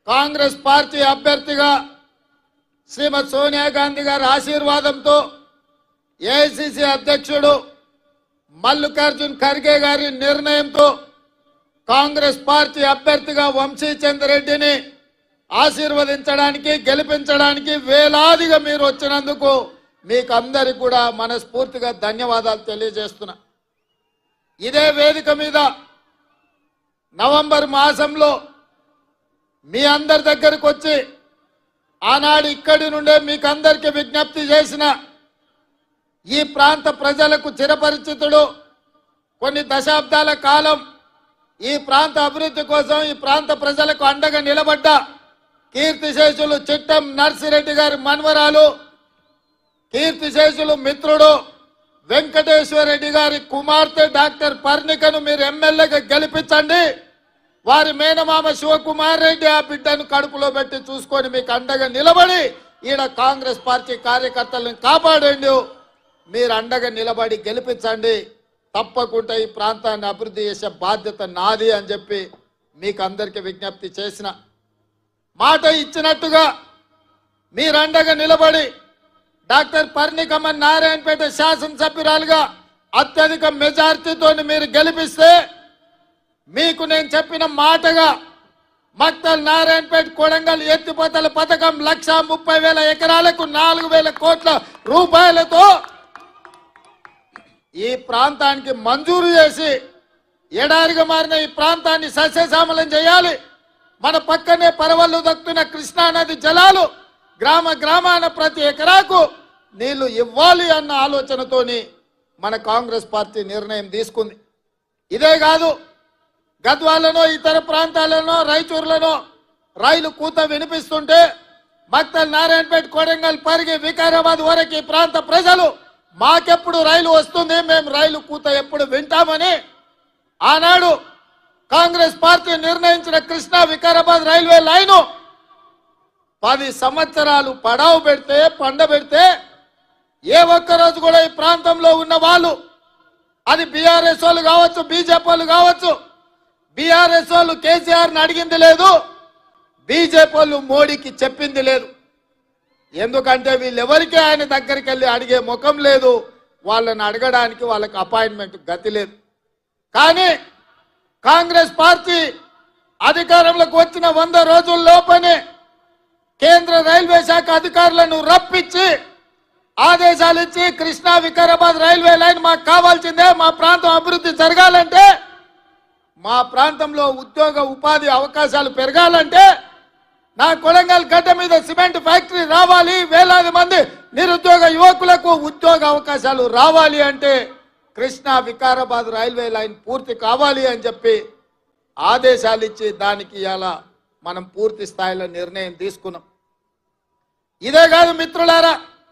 Congress party అభ్యర్థిగా శ్రీమతి సోనియా గాంధీ గారి ఆశీర్వాదంతో ఏఐసిసి అధ్యక్షుడు మల్లికార్జున్ ఖర్గే గారి నిర్ణయంతో కాంగ్రెస్ పార్టీ అభ్యర్థిగా వంశీచంద్ర రెడ్డిని ఆశీర్వదించడానికి గెలిపించడానికి వేలాదిగా మీరు వచ్చినందుకు మీకు అందరికీ కూడా మనస్ఫూర్తిగా ధన్యవాదాలు తెలియజేస్తున్నా. ఇదే వేదిక మీద నవంబర్ మాసంలో మీ అందరి దగ్గరకు వచ్చి ఆనాడు ఇక్కడి నుండే మీకు అందరికీ విజ్ఞప్తి చేసిన ఈ ప్రాంత ప్రజలకు చిరపరిచితుడు, కొన్ని దశాబ్దాల కాలం ఈ ప్రాంత అభివృద్ధి కోసం ఈ ప్రాంత ప్రజలకు అండగా నిలబడ్డ కీర్తిశేషులు చిట్టం నర్సిరెడ్డి గారి మన్వరాలు, కీర్తిశేషులు మిత్రుడు వెంకటేశ్వర రెడ్డి గారి కుమార్తె డాక్టర్ పర్ణికను మీరు ఎమ్మెల్యేగా గెలిపించండి. వారి మేనమామ శివకుమార్ రెడ్డి ఆ బిడ్డను కడుపులో పెట్టి చూసుకొని మీకు అండగా నిలబడి ఈడ కాంగ్రెస్ పార్టీ కార్యకర్తలను కాపాడండి. మీరు అండగా నిలబడి గెలిపించండి. తప్పకుండా ఈ ప్రాంతాన్ని అభివృద్ధి చేసే బాధ్యత నాది అని చెప్పి మీకు అందరికీ విజ్ఞప్తి చేసిన మాట ఇచ్చినట్టుగా మీరు అండగా నిలబడి డాక్టర్ పర్ణికమ్మ నారాయణపేట శాసనసభ్యురాలుగా అత్యధిక మెజార్టీతో మీరు గెలిపిస్తే మీకు నేను చెప్పిన మాటగా మక్తల్ నారాయణపేట కొడంగల్ ఎత్తిపోతల పథకం 1,30,000 ఎకరాలకు 4,000 కోట్ల రూపాయలతో ఈ ప్రాంతానికి మంజూరు చేసి ఎడారిగా మారిన ఈ ప్రాంతాన్ని సస్యశ్యామలం చేయాలి. మన పక్కనే పరవళ్ళు దక్కుతున్న కృష్ణానది జలాలు గ్రామ గ్రామాన ప్రతి ఎకరాకు నీళ్లు ఇవ్వాలి అన్న ఆలోచనతోని మన కాంగ్రెస్ పార్టీ నిర్ణయం తీసుకుంది. ఇదే కాదు, గద్వాలలో ఇతర ప్రాంతాలలో రాయచూరులలో రైలు కూత వినిపిస్తుంటే మక్తల్ నారాయణపేట కొడంగల్ పరిగి వికారాబాద్ వరకు ఈ ప్రాంత ప్రజలు మాకెప్పుడు రైలు వస్తుంది, మేము రైలు కూత ఎప్పుడు వింటామని ఆనాడు కాంగ్రెస్ పార్టీ నిర్ణయించిన కృష్ణా వికారాబాద్ రైల్వే లైను 10 సంవత్సరాలు పడావు పెడితే పండబెడితే ఏ ఒక్కరోజు కూడా ఈ ప్రాంతంలో ఉన్న వాళ్ళు, అది బీఆర్ఎస్ వాళ్ళు కావచ్చు, బీజేపీ వాళ్ళు కావచ్చు, బీఆర్ఎస్ వాళ్ళు కేసీఆర్ని అడిగింది లేదు, బీజేపీ వాళ్ళు మోడీకి చెప్పింది లేదు. ఎందుకంటే వీళ్ళెవరికి ఆయన దగ్గరికి వెళ్ళి అడిగే ముఖం లేదు, వాళ్ళని అడగడానికి వాళ్ళకి అపాయింట్మెంట్ గతి లేదు. కానీ కాంగ్రెస్ పార్టీ అధికారంలోకి వచ్చిన 100 రోజుల్లోపనే కేంద్ర రైల్వే శాఖ అధికారులను రప్పించి ఆదేశాలు ఇచ్చి కృష్ణా వికారాబాద్ రైల్వే లైన్ మాకు కావాల్సిందే, మా ప్రాంతం అభివృద్ధి జరగాలంటే, మా ప్రాంతంలో ఉద్యోగ ఉపాధి అవకాశాలు పెరగాలంటే, నా కొడంగల్ గడ్డ మీద సిమెంట్ ఫ్యాక్టరీ రావాలి, వేలాది మంది నిరుద్యోగ యువకులకు ఉద్యోగ అవకాశాలు రావాలి అంటే కృష్ణా వికారాబాద్ రైల్వే లైన్ పూర్తి కావాలి అని చెప్పి ఆదేశాలు ఇచ్చి దానికి ఇలా మనం పూర్తి స్థాయిలో నిర్ణయం తీసుకున్నాం. ఇదే కాదు మిత్రులారా,